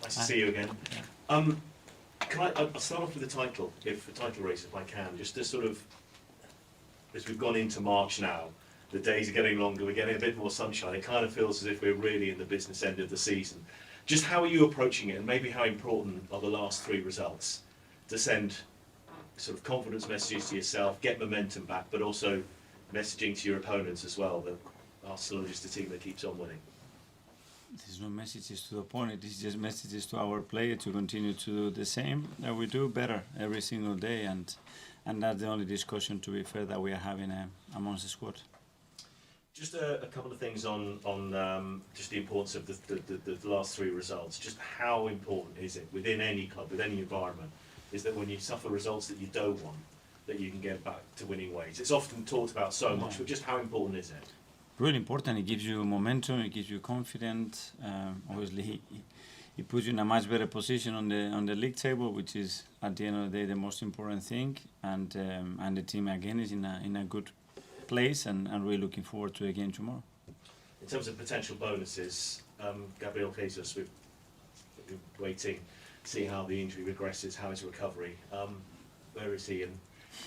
Nice to see you again. I'll start off with the title race if I can, just to sort of, as we've gone into March now, the days are getting longer, we're getting a bit more sunshine, it kind of feels as if we're really in the business end of the season. Just how are you approaching it, and maybe how important are the last 3 results to send sort of confidence messages to yourself, get momentum back, but also messaging to your opponents as well, that Arsenal is just a team that keeps on winning? There's no messages to the opponent, it's just messages to our player to continue to do the same, that we do better every single day, and that's the only discussion, to be fair, that we are having amongst the squad. Just a couple of things on just the importance of the last 3 results. Just how important is it within any club, with any environment, is that when you suffer results that you don't want, that you can get back to winning ways? It's often talked about so much, but just how important is it? Really important. It gives you momentum, it gives you confidence. Obviously, it puts you in a much better position on the league table, which is at the end of the day the most important thing. And the team again is in a good place, and really looking forward to a game tomorrow. In terms of potential bonuses, Gabriel Jesus, we're waiting to see how the injury regresses, how his recovery. Where is he, and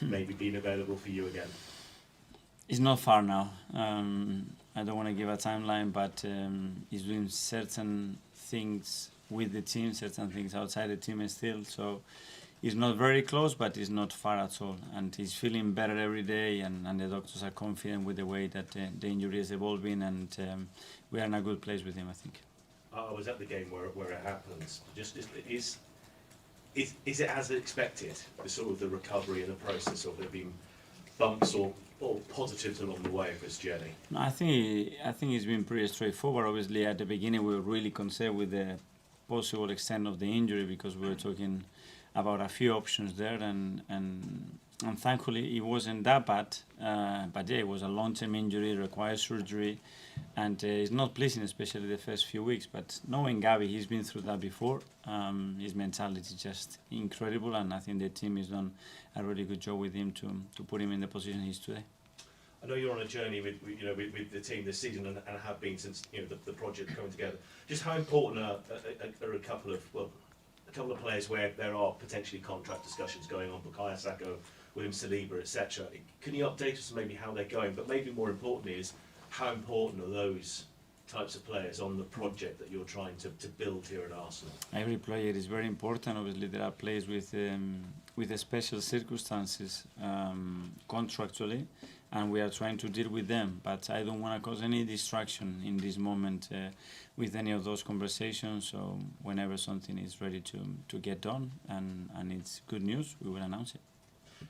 maybe being available for you again? It's not far now. I don't want to give a timeline, but he's doing certain things with the team, certain things outside the team still. So he's not very close, but he's not far at all. And he's feeling better every day, and the doctors are confident with the way that the injury is evolving, and we are in a good place with him, I think. I was at the game where it happens. Is it as expected, the sort of the recovery and the process, or have there been bumps or positives along the way of his journey? No, I think it's been pretty straightforward. Obviously, at the beginning, we were really concerned with the possible extent of the injury, because we were talking about a few options there, and thankfully it wasn't that bad. But yeah, it was a long-term injury, requires surgery, and it's not pleasing, especially the first few weeks. But knowing Gabi, he's been through that before. His mentality is just incredible, and I think the team has done a really good job with him to put him in the position he's today. I know you're on a journey with the team this season, and have been since the project coming together. Just how important are a couple of players where there are potentially contract discussions going on, Bukayo Saka, William Saliba, etc. Can you update us on maybe how they're going? But maybe more importantly is, how important are those types of players on the project that you're trying to build here at Arsenal? Every player is very important. Obviously, there are players with special circumstances contractually, and we are trying to deal with them. But I don't want to cause any distraction in this moment with any of those conversations. So whenever something is ready to get done, and it's good news, we will announce it.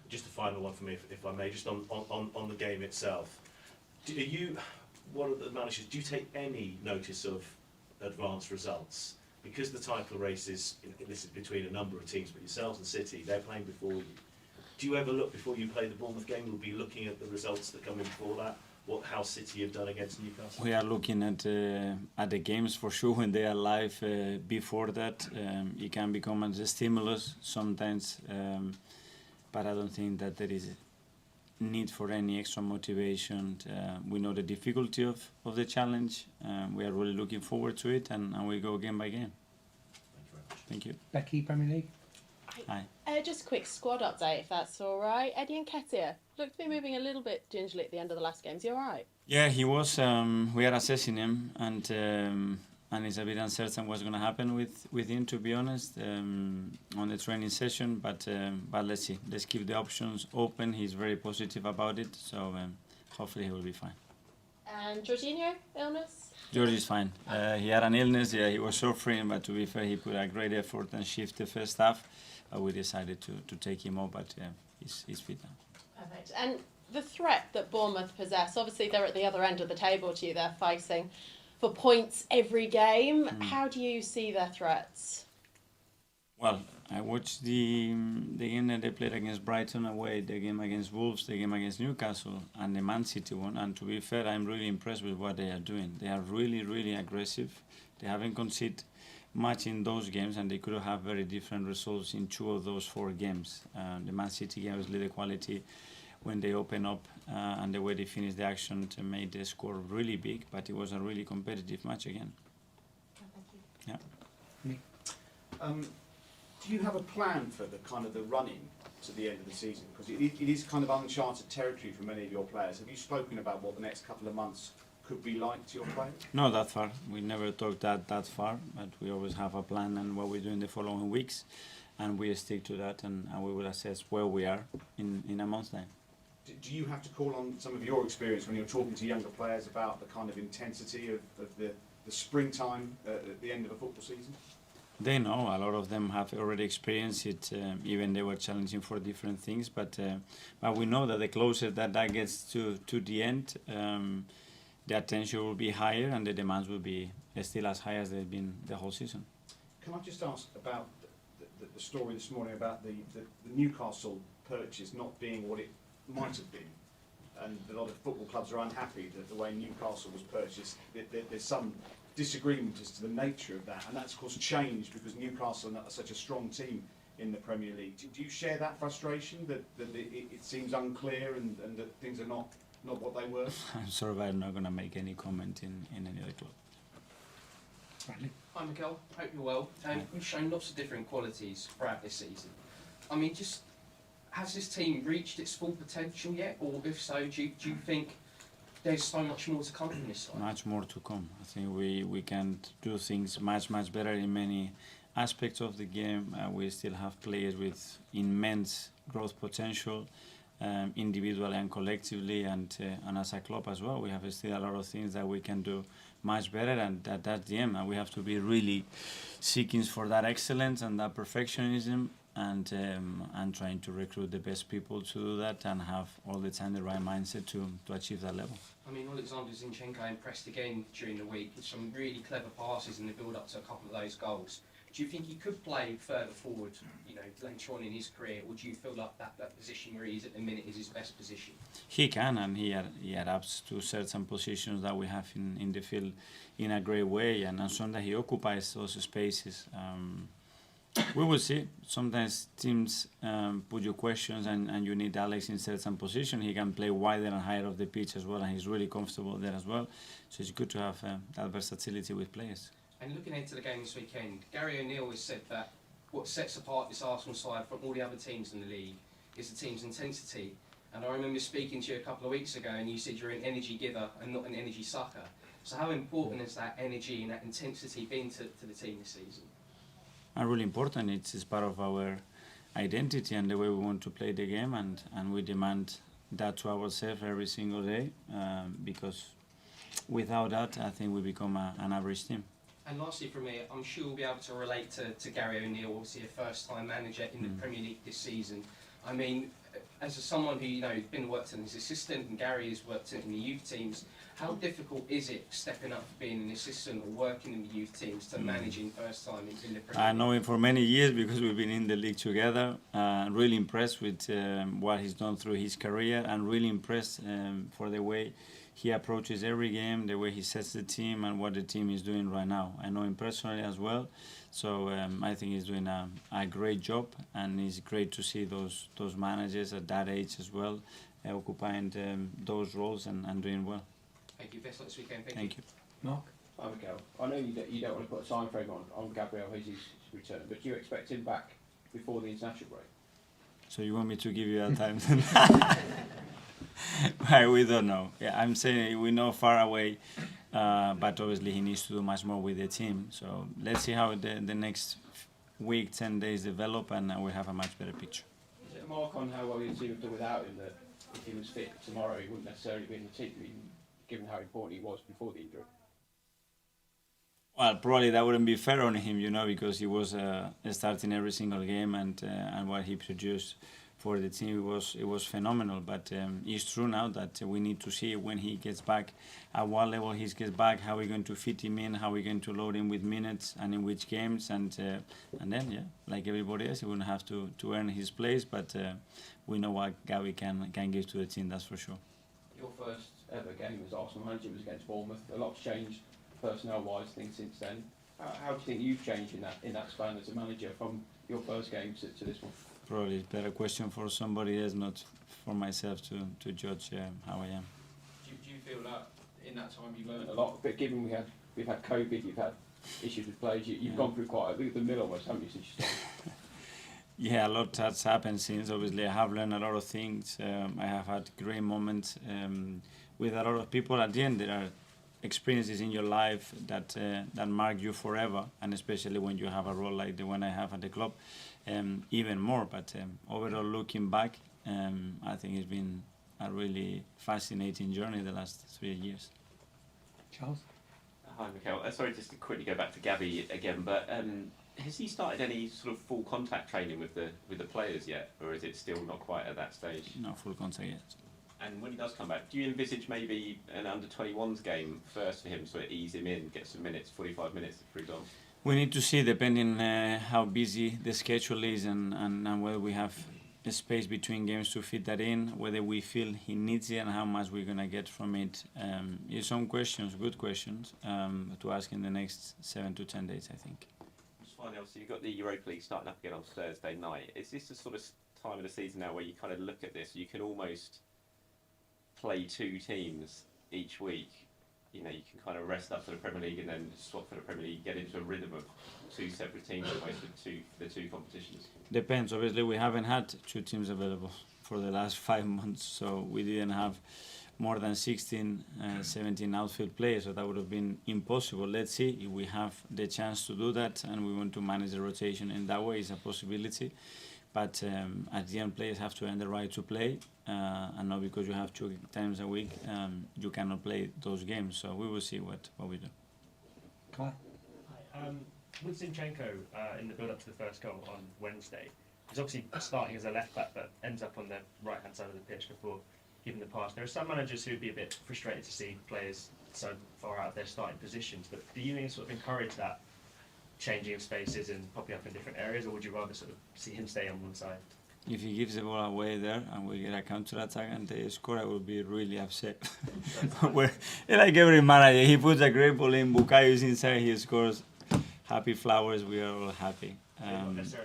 Just a final one for me, if I may, just on the game itself. What are the managers? Do you take any notice of advanced results? Because the title race is between a number of teams, but yourselves and City, they're playing before you. Do you ever look before you play the Bournemouth game? You'll be looking at the results that come in before that. How City have done against Newcastle? We are looking at the games for sure when they are live. Before that, it can become as a stimulus sometimes, but I don't think that there is need for any extra motivation. We know the difficulty of the challenge. We are really looking forward to it, and we go game by game. Thank you very much. Thank you. Becky, Premier League. Hi. Just a quick squad update, if that's all right. Eddie Nketiah looked to be moving a little bit gingerly at the end of the last game. Is he all right? Yeah, he was. We are assessing him, and it's a bit uncertain what's going to happen with him, to be honest, on the training session. But let's see. Let's keep the options open. He's very positive about it, so hopefully he will be fine. And Jorginho, illness? George is fine. He had an illness. Yeah, he was suffering, but to be fair, he put a great effort and shift the first half. We decided to take him off, but he's fit now. Perfect. And the threat that Bournemouth possess, obviously they're at the other end of the table to you. They're fighting for points every game. How do you see their threats? Well, I watched the game that they played against Brighton away, the game against Wolves, the game against Newcastle, and the Man City one. And to be fair, I'm really impressed with what they are doing. They are really, really aggressive. They haven't conceded much in those games, and they could have very different results in 2 of those 4 games. The Man City game, obviously, the quality when they open up and the way they finish the action to make the score really big, but it was a really competitive match again. Thank you. Yeah. Me. Do you have a plan for the kind of the running to the end of the season? Because it is kind of uncharted territory for many of your players. Have you spoken about what the next couple of months could be like to your players? Not that far. We never talked that far, but we always have a plan and what we do in the following weeks, and we stick to that, and we will assess where we are in a month's time. Do you have to call on some of your experience when you're talking to younger players about the kind of intensity of the springtime at the end of a football season? They know. A lot of them have already experienced it. Even they were challenging for different things, but we know that the closer that gets to the end, the attention will be higher and the demands will be still as high as they've been the whole season. Can I just ask about the story this morning about the Newcastle purchase not being what it might have been, and a lot of football clubs are unhappy that the way Newcastle was purchased. There's some disagreement as to the nature of that, and that's of course changed because Newcastle are such a strong team in the Premier League. Do you share that frustration that it seems unclear and that things are not what they were? I'm sorry, but I'm not going to make any comment in any other club. Hi Mikel, hope you're well. You've shown lots of different qualities throughout this season. I mean, just has this team reached its full potential yet, or if so, do you think there's so much more to come from this side? Much more to come. I think we can do things much better in many aspects of the game. We still have players with immense growth potential, individually and collectively, and as a club as well. We have still a lot of things that we can do much better, and that's the aim. And we have to be really seeking for that excellence and that perfectionism, and trying to recruit the best people to do that and have all the time the right mindset to achieve that level. I mean, Alexander Zinchenko impressed again during the week with some really clever passes in the build-up to a couple of those goals. Do you think he could play further forward, later on in his career, or do you feel like that position where he is at the minute is his best position? He can, and he adapts to certain positions that we have in the field in a great way, and sometimes he occupies those spaces. We will see. Sometimes teams put you questions and you need Alex in certain position. He can play wider and higher off the pitch as well, and he's really comfortable there as well. So it's good to have that versatility with players. And looking into the game this weekend, Gary O'Neill has said that what sets apart this Arsenal side from all the other teams in the league is the team's intensity. And I remember speaking to you a couple of weeks ago and you said you're an energy giver and not an energy sucker. So how important has that energy and that intensity been to the team this season? Really important. It's part of our identity and the way we want to play the game, and we demand that to ourselves every single day, because without that I think we become an average team. And lastly from me, I'm sure we'll be able to relate to Gary O'Neill, obviously a first-time manager in the Premier League this season. I mean, as someone who been worked in as assistant, and Gary has worked in the youth teams, how difficult is it stepping up being an assistant or working in the youth teams to managing first time in the Premier League? I know him for many years because we've been in the league together. Really impressed with what he's done through his career, and really impressed for the way he approaches every game, the way he sets the team and what the team is doing right now. I know him personally as well, so I think he's doing a great job, and it's great to see those managers at that age as well occupying those roles and doing well. Thank you. Best luck this weekend. Thank you. Mark? Hi Mikel. I know you don't want to put a time frame on Gabriel Jesus' return, but do you expect him back before the international break? So you want me to give you a time? We don't know. Yeah, I'm saying we know far away, but obviously he needs to do much more with the team. So let's see how the next week, 10 days develop, and we have a much better picture. Is it a mark on how well your team have done without him that if he was fit tomorrow he wouldn't necessarily be in the team, given how important he was before the injury? Well, probably that wouldn't be fair on him, because he was starting every single game, and what he produced for the team it was phenomenal. But it's true now that we need to see when he gets back, at what level he gets back, how we're going to fit him in, how we're going to load him with minutes and in which games, and then like everybody else, he wouldn't have to earn his place. But we know what Gavi can give to the team, that's for sure. Your first ever game as Arsenal manager was against Bournemouth. A lot's changed personnel-wise things since then. How do you think you've changed in that span as a manager from your first game to this one? Probably a better question for somebody else, not for myself to judge how I am. Do you feel that in that time you learned a lot? But given we've had COVID, you've had issues with players? You've gone through quite the mill almost, haven't you, since you started? Yeah, a lot has happened since. Obviously, I have learned a lot of things. I have had great moments with a lot of people. At the end, there are experiences in your life that mark you forever, and especially when you have a role like the one I have at the club, even more. But overall, looking back, I think it's been a really fascinating journey the last 3 years. Charles? Hi, Mikel. Sorry, just to quickly go back to Gabby again, but has he started any sort of full contact training with the players yet, or is it still not quite at that stage? No full contact yet. And when he does come back, do you envisage maybe an under-21s game first for him, so it ease him in, get some minutes, 45 minutes, for example? We need to see, depending how busy the schedule is and whether we have a space between games to fit that in, whether we feel he needs it and how much we're going to get from it. It's some questions, good questions, to ask in the next 7 to 10 days, I think. Just finally, obviously, you've got the Europa League starting up again on Thursday night. Is this the sort of time of the season now where you kind of look at this, you can almost play 2 teams each week? You know, you can kind of rest up for the Premier League and then swap for the Premier League, get into a rhythm of 2 separate teams almost for the two competitions. Depends. Obviously, we haven't had 2 teams available for the last 5 months, so we didn't have more than 16, 17 outfield players, so that would have been impossible. Let's see if we have the chance to do that, and we want to manage the rotation in that way. It's a possibility. But at the end, players have to earn the right to play, and not because you have 2 times a week, you cannot play those games. So we will see what we do. Claire? Hi. With Zinchenko in the build-up to the first goal on Wednesday, he's obviously starting as a left-back, but ends up on the right-hand side of the pitch before giving the pass. There are some managers who would be a bit frustrated to see players so far out of their starting positions, but do you sort of encourage that changing of spaces and popping up in different areas, or would you rather sort of see him stay on one side? If he gives the ball away there and we get a counter-attack and they score, I will be really upset. Like every manager, he puts a great ball in, Bukayo is inside, he scores. Happy flowers, we are all happy.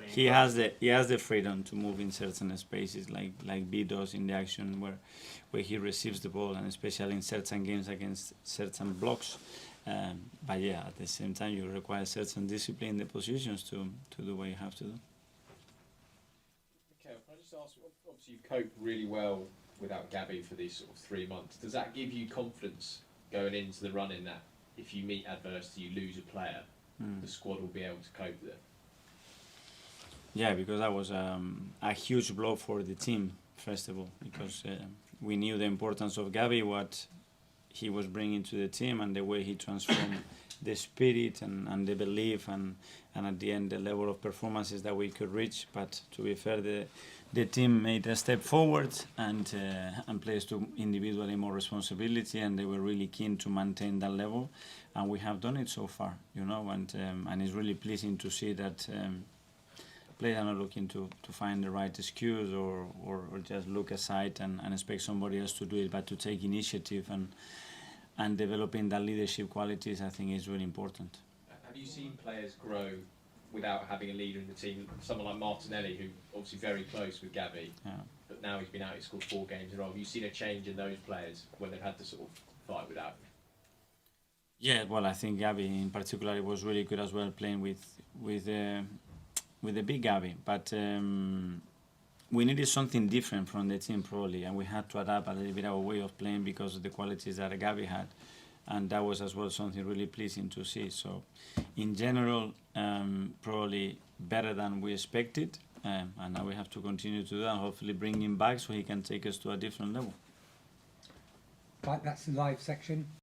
He has the freedom to move in certain spaces, like B does in the action where he receives the ball, and especially in certain games against certain blocks. But yeah, at the same time, you require certain discipline in the positions to do what you have to do. Okay, can I just ask, obviously you've coped really well without Gabby for these sort of 3 months. Does that give you confidence going into the run in that if you meet adversity, you lose a player, the squad will be able to cope with it? Yeah, because that was a huge blow for the team, first of all, because we knew the importance of Gabby, what he was bringing to the team, and the way he transformed the spirit and the belief, and at the end the level of performances that we could reach. But to be fair, the team made a step forward and players took individually more responsibility, and they were really keen to maintain that level, and we have done it so far, and it's really pleasing to see that players are not looking to find the right excuse or just look aside and expect somebody else to do it, but to take initiative and developing that leadership qualities, I think, is really important. Have you seen players grow without having a leader in the team? Someone like Martinelli, who obviously very close with Gabby, but now he's been out, he's scored 4 games in a row. Have you seen a change in those players when they've had to sort of fight without him? Yeah, well, I think Gabby in particular was really good as well, playing with the big Gabby, but we needed something different from the team probably, and we had to adapt a little bit our way of playing because of the qualities that Gabby had, and that was as well something really pleasing to see. So in general, probably better than we expected, and now we have to continue to do that and hopefully bring him back so he can take us to a different level. Right, that's the live section.